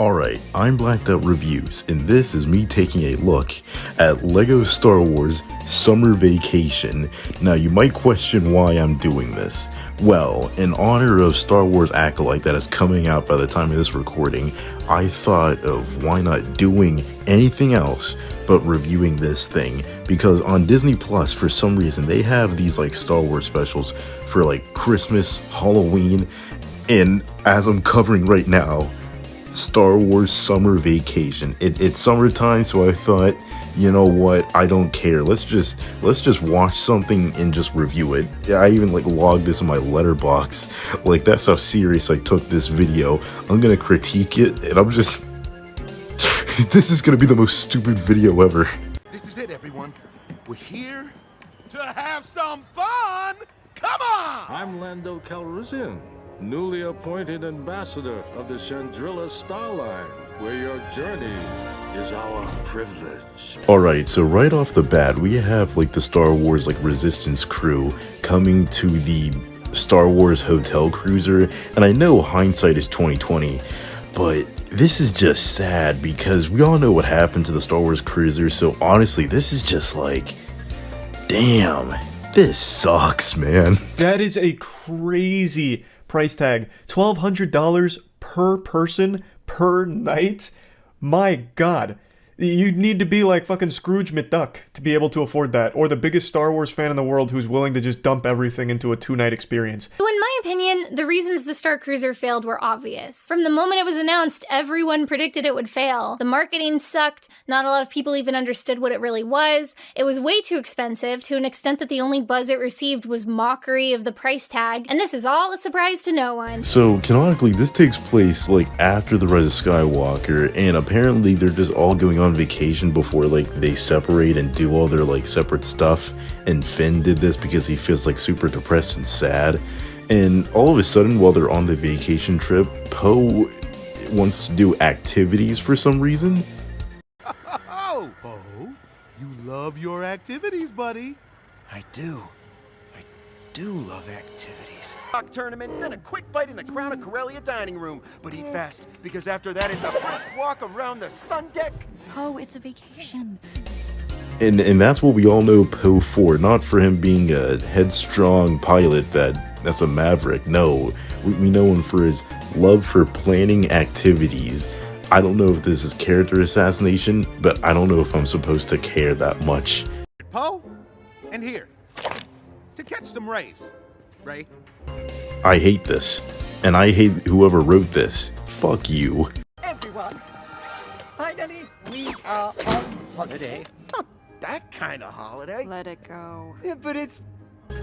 Alright, I'm Blacked Out Reviews, and this is me taking a look at LEGO Star Wars Summer Vacation. Now, you might question why I'm doing this. Well, in honor of Star Wars Acolyte that is coming out by the time of this recording, I thought of why not doing anything else but reviewing this thing, because on Disney Plus, for some reason, they have these like Star Wars specials for like Christmas, Halloween, and as I'm covering right now, Star Wars Summer Vacation. It's summertime, so I thought, you know what, I don't care. Let's just watch something and just review it. I even like logged this in my letterbox. Like, that's how serious I took this video. I'm gonna critique it, and I'm just this is gonna be the most stupid video ever. This is it, everyone. We're here to have some fun. Come on! I'm Lando Calrissian, newly appointed ambassador of the Chandrilla Star Line, where your journey is our privilege. Alright, so right off the bat, we have like the Star Wars like Resistance crew coming to the Star Wars hotel cruiser, and I know hindsight is 2020, but this is just sad because we all know what happened to the Star Wars cruiser, so honestly, this is just like, damn, this sucks, man. That is a crazy price tag. $1,200 per person per night? My god. You'd need to be like fucking Scrooge McDuck to be able to afford that, or the biggest Star Wars fan in the world who's willing to just dump everything into a 2-night experience. So in my opinion, the reasons the Star Cruiser failed were obvious. From the moment it was announced, everyone predicted it would fail. The marketing sucked, not a lot of people even understood what it really was. It was way too expensive, to an extent that the only buzz it received was mockery of the price tag, and this is all a surprise to no one. So canonically, this takes place like after the Rise of Skywalker, and apparently they're just all going on vacation before like they separate and do all their like separate stuff, and Finn did this because he feels like super depressed and sad, and all of a sudden while they're on the vacation trip, Poe wants to do activities for some reason. Oh, Poe, you love your activities, buddy. I do love activities. Tournaments, then a quick bite in the Crown of Corellia dining room. But eat fast, because after that it's a brisk walk around the sun deck. Oh, it's a vacation. And that's what we all know Poe for, not for him being a headstrong pilot that's a maverick. No, we know him for his love for planning activities. I don't know if this is character assassination, but I don't know if I'm supposed to care that much. Poe, and here, to catch some rays, Ray. I hate this, and I hate whoever wrote this. Fuck you. Everyone, finally we are on holiday. Not that kind of holiday. Let it go. Yeah, but it's...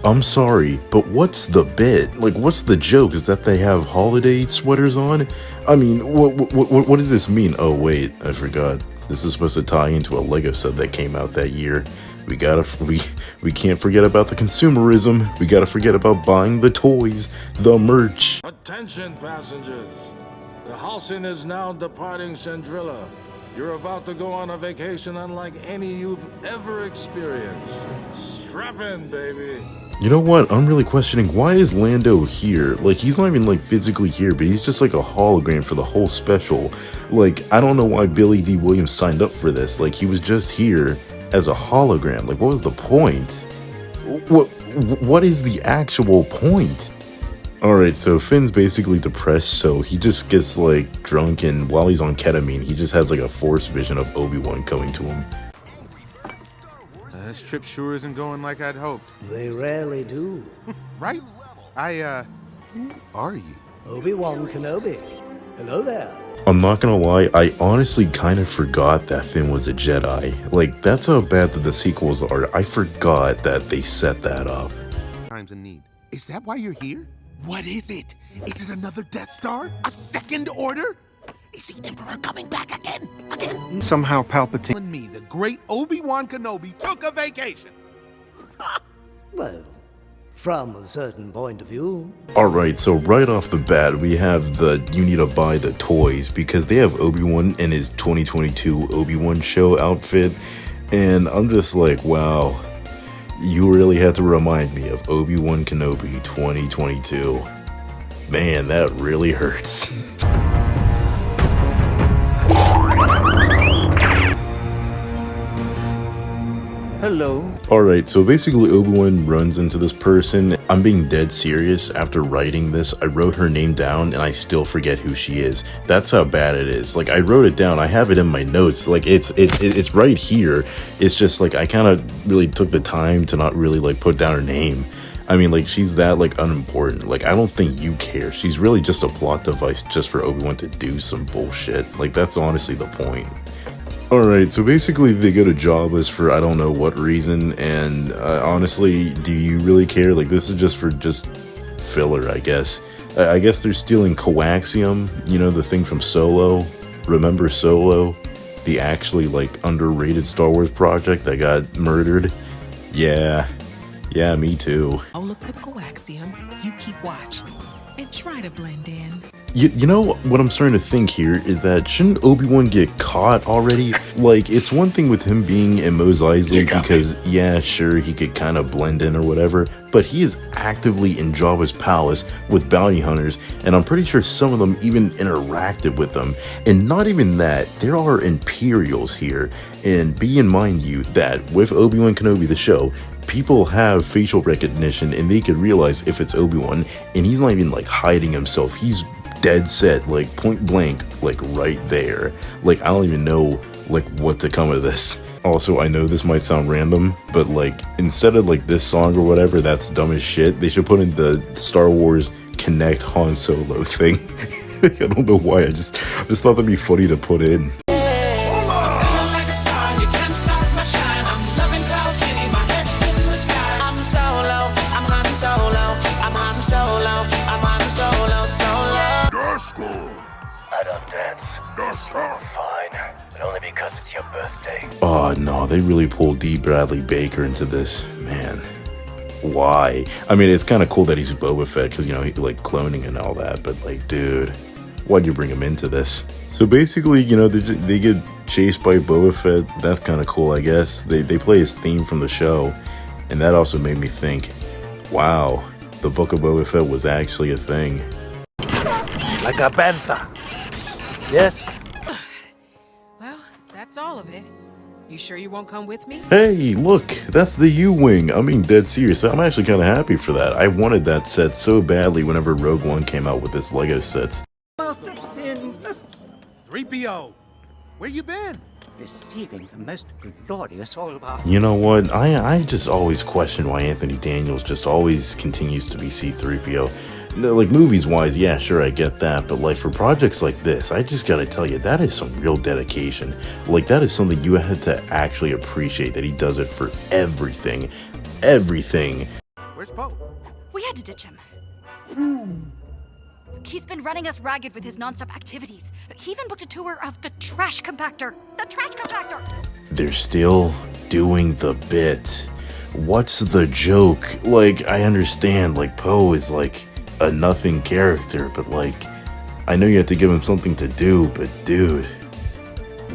I'm sorry, but what's the bit? Like, what's the joke? Is that they have holiday sweaters on? I mean, what does this mean? Oh wait, I forgot. This is supposed to tie into a LEGO set that came out that year. We can't forget about the consumerism. We gotta forget about buying the toys, the merch. Attention, passengers. The Halcyon is now departing Chandrilla. You're about to go on a vacation unlike any you've ever experienced. Strap in, baby. You know what? I'm really questioning, why is Lando here? Like, he's not even like physically here, but he's just like a hologram for the whole special. Like, I don't know why Billy D. Williams signed up for this. Like, he was just here as a hologram. Like, what was the point? What is the actual point? Alright, so Finn's basically depressed, so he just gets like drunk, and while he's on ketamine, he just has like a force vision of Obi-Wan coming to him. This trip sure isn't going like I'd hoped. They rarely do. Right? Who are you? Obi-Wan Kenobi. Hello there. I'm not gonna lie, I honestly kind of forgot that Finn was a Jedi. Like, that's how bad that the sequels are. I forgot that they set that up. Times in need. Is that why you're here? What is it? Is it another Death Star? A second order? Is the Emperor coming back again? Somehow Palpatine... Telling me the great Obi-Wan Kenobi took a vacation. Well, from a certain point of view. Alright, so right off the bat, we have the you need to buy the toys, because they have Obi-Wan in his 2022 Obi-Wan show outfit, and I'm just like, wow, you really had to remind me of Obi-Wan Kenobi 2022. Man, that really hurts. hello. Alright, so basically Obi-Wan runs into this person. I'm being dead serious. After writing this, I wrote her name down and I still forget who she is. That's how bad it is. Like, I wrote it down, I have it in my notes. Like, it's right here. It's just like I kind of really took the time to not really like put down her name. I mean, like, she's that, like, unimportant. Like, I don't think you care. She's really just a plot device just for Obi-Wan to do some bullshit. Like, that's honestly the point. Alright, so basically they go to Jabba's for I don't know what reason, and honestly, do you really care? Like, this is just filler, I guess. I guess they're stealing coaxium, you know, the thing from Solo. Remember Solo? The actually, like, underrated Star Wars project that got murdered? Yeah, me too. I'll look for the coaxium, you keep watch, and try to blend in. You know what I'm starting to think here is that shouldn't Obi-Wan get caught already? Like, it's one thing with him being in Mos Eisley because, yeah, sure, he could kind of blend in or whatever, but he is actively in Jabba's palace with bounty hunters, and I'm pretty sure some of them even interacted with them. And not even that, there are Imperials here, and be in mind you that with Obi-Wan Kenobi the show, people have facial recognition and they could realize if it's Obi-Wan, and he's not even like hiding himself. He's dead set, like point blank, like right there. Like, I don't even know like what to come of this. Also, I know this might sound random, but like instead of like this song or whatever that's dumb as shit, they should put in the Star Wars Connect Han Solo thing. I don't know why, I just thought that'd be funny to put in. I don't dance. Fine, but only because it's your birthday. Oh no, they really pulled D. Bradley Baker into this, man. Why? I mean, it's kind of cool that he's Boba Fett because, you know, he like cloning and all that, but like, dude, why'd you bring him into this? So basically, you know, they get chased by Boba Fett. That's kind of cool, I guess. They play his theme from the show, and that also made me think, wow, the Book of Boba Fett was actually a thing. Like a panther. Yes? Well, that's all of it. You sure you won't come with me? Hey, look, that's the U-Wing. I'm being dead serious. I'm actually kind of happy for that. I wanted that set so badly whenever Rogue One came out with its Lego sets. Master Finn. 3PO, where you been? Receiving the most glorious Olbar. You know what? I just always question why Anthony Daniels just always continues to be C-3PO. Like, movies-wise, yeah, sure, I get that, but like for projects like this, I just gotta tell you, that is some real dedication. Like, that is something you had to actually appreciate, that he does it for everything. Everything. Where's Poe? We had to ditch him. He's been running us ragged with his non-stop activities. He even booked a tour of the trash compactor. The trash compactor! They're still doing the bit. What's the joke? Like, I understand, like, Poe is like a nothing character, but like, I know you have to give him something to do, but dude,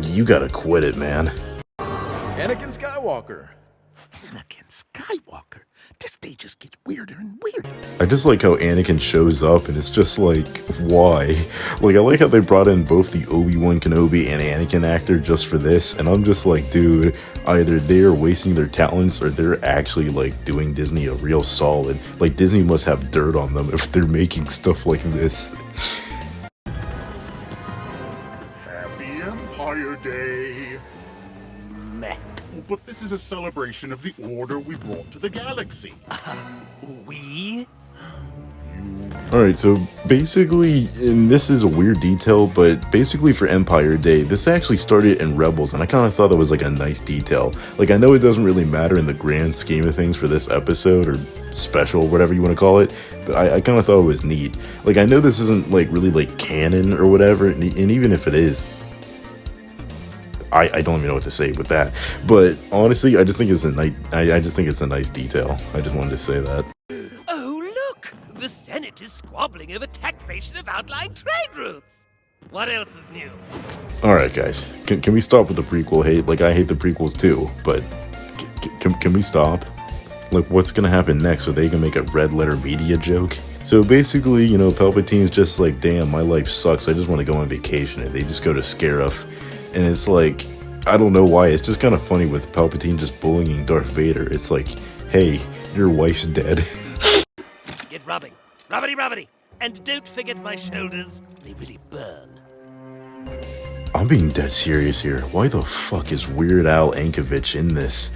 you gotta quit it, man. Anakin Skywalker. Anakin Skywalker. This day just gets weirder and weirder. I just like how Anakin shows up and it's just like, why? Like, I like how they brought in both the Obi-Wan Kenobi and Anakin actor just for this, and I'm just like, dude, either they're wasting their talents or they're actually like doing Disney a real solid. Like, Disney must have dirt on them if they're making stuff like this. Happy Empire Day! Meh. But this is a celebration of the order we brought to the galaxy. We? Alright, so basically, and this is a weird detail, but basically for Empire Day, this actually started in Rebels, and I kind of thought that was like a nice detail. Like, I know it doesn't really matter in the grand scheme of things for this episode, or special, whatever you want to call it, but I kind of thought it was neat. Like, I know this isn't like really like canon or whatever, and even if it is, I don't even know what to say with that. But honestly, I just think it's a nice detail. I just wanted to say that. Oh, look! The Senate is squabbling over taxation of outlying trade routes. What else is new? Alright, guys. Can we stop with the prequel hate? Like, I hate the prequels too, but can we stop? Like, what's gonna happen next? Are they gonna make a red letter media joke? So basically, you know, Palpatine's just like, damn, my life sucks. I just want to go on vacation. And they just go to Scarif. And it's like, I don't know why, it's just kind of funny with Palpatine just bullying Darth Vader. It's like, hey, your wife's dead. Get rubbing. Rubbity. And don't forget my shoulders. They really burn. I'm being dead serious here. Why the fuck is Weird Al Yankovic in this?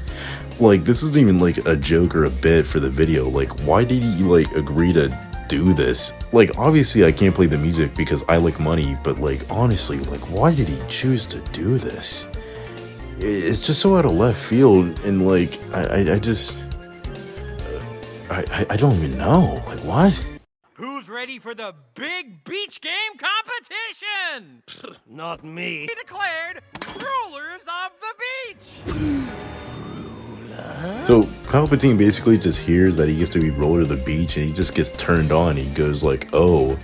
Like, this isn't even like a joke or a bit for the video. Like, why did he like agree to do this? Like, obviously I can't play the music because I like money, but like, honestly, like, why did he choose to do this? It's just so out of left field, and like, I don't even know. Like, what? Who's ready for the big beach game competition? Not me. We declared rulers of the beach. So Palpatine basically just hears that he gets to be ruler of the beach, and he just gets turned on. He goes like, oh,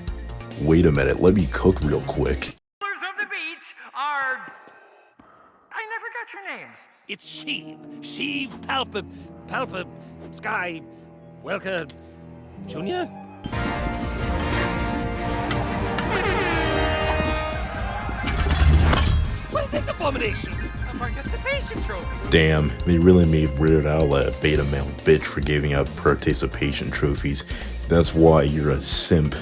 wait a minute, let me cook real quick. Rulers of the beach are... I never got your names. It's Sheev, Palpa, Sky, Welker, Junior? What is this abomination? A participation trophy. Damn, they really made Weird Al a beta male bitch for giving out participation trophies. That's why you're a simp.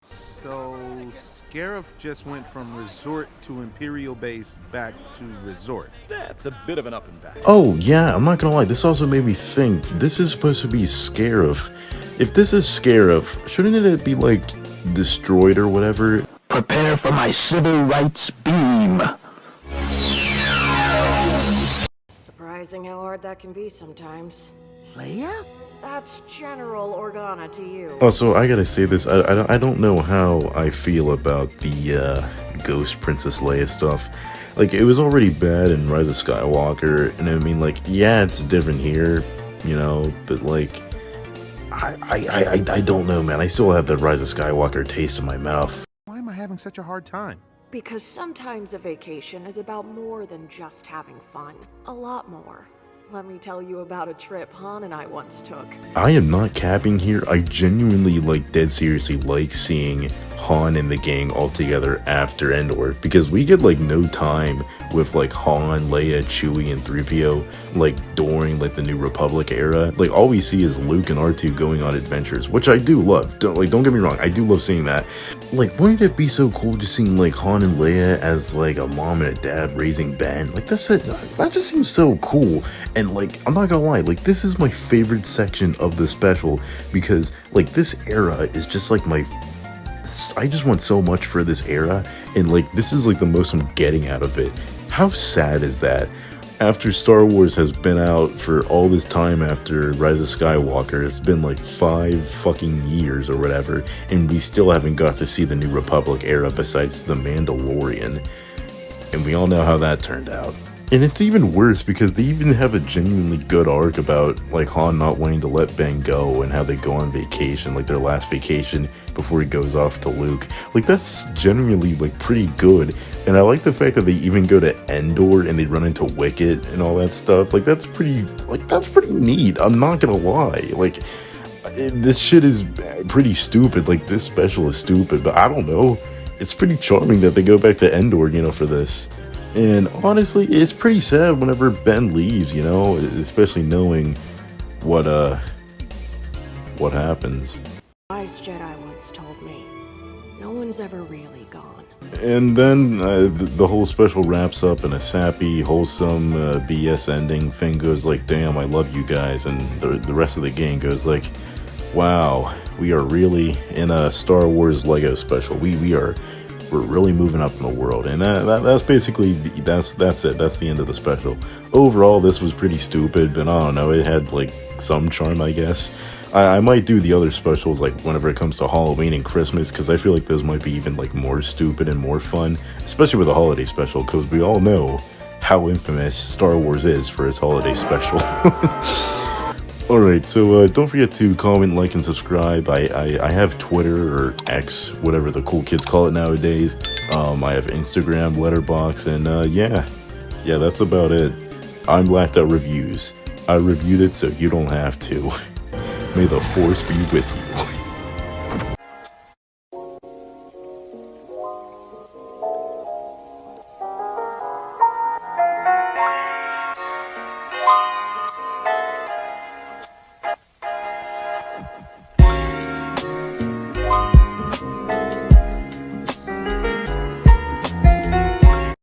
So, Scarif just went from resort to Imperial base back to resort. That's a bit of an up and back. Oh yeah, I'm not gonna lie, this also made me think, this is supposed to be Scarif. If this is Scarif, shouldn't it be like destroyed or whatever? Prepare for my civil rights beam. Surprising how hard that can be sometimes. Leia? That's General Organa to you. Oh, so I gotta say this, I don't know how I feel about the Ghost Princess Leia stuff. Like, it was already bad in Rise of Skywalker, and I mean, like, yeah, it's different here, you know, but like, I don't know, man. I still have the Rise of Skywalker taste in my mouth. Why am I having such a hard time? Because sometimes a vacation is about more than just having fun. A lot more. Let me tell you about a trip Han and I once took. I am not capping here. I genuinely, like, dead seriously like seeing Han and the gang all together after Endor, because we get like no time with like Han, Leia, Chewie, and 3PO like during like the New Republic era. Like, all we see is Luke and R2 going on adventures, which I do love. Don't get me wrong, I do love seeing that. Like, wouldn't it be so cool just seeing like Han and Leia as like a mom and a dad raising Ben? Like, that's it. That just seems so cool. And like, I'm not gonna lie, like, this is my favorite section of the special, because like this era is just like I just want so much for this era, and like, this is like the most I'm getting out of it. How sad is that? After Star Wars has been out for all this time after Rise of Skywalker, it's been like 5 fucking years or whatever, and we still haven't got to see the New Republic era besides The Mandalorian. And we all know how that turned out. And it's even worse because they even have a genuinely good arc about like Han not wanting to let Ben go, and how they go on vacation, like their last vacation before he goes off to Luke. Like, that's genuinely like pretty good. And I like the fact that they even go to Endor and they run into Wicket and all that stuff. Like, that's pretty neat. I'm not gonna lie. Like, this shit is pretty stupid. Like, this special is stupid, but I don't know. It's pretty charming that they go back to Endor, you know, for this. And honestly, it's pretty sad whenever Ben leaves, you know, especially knowing what happens. Wise Jedi once told me, no one's ever really gone. And then the whole special wraps up in a sappy, wholesome BS ending. Finn goes like, damn, I love you guys. And the rest of the gang goes like, wow, we are really in a Star Wars Lego special. We're really moving up in the world. And that's basically, that's it. That's the end of the special. Overall, this was pretty stupid, but I don't know, it had like some charm, I guess. I might do the other specials like whenever it comes to Halloween and Christmas, because I feel like those might be even like more stupid and more fun, especially with a holiday special, because we all know how infamous Star Wars is for its holiday special. Alright, so don't forget to comment, like, and subscribe. I have Twitter, or X, whatever the cool kids call it nowadays. I have Instagram, Letterboxd, and yeah, that's about it. I'm Blacked Out Reviews. I reviewed it so you don't have to. May the Force be with you.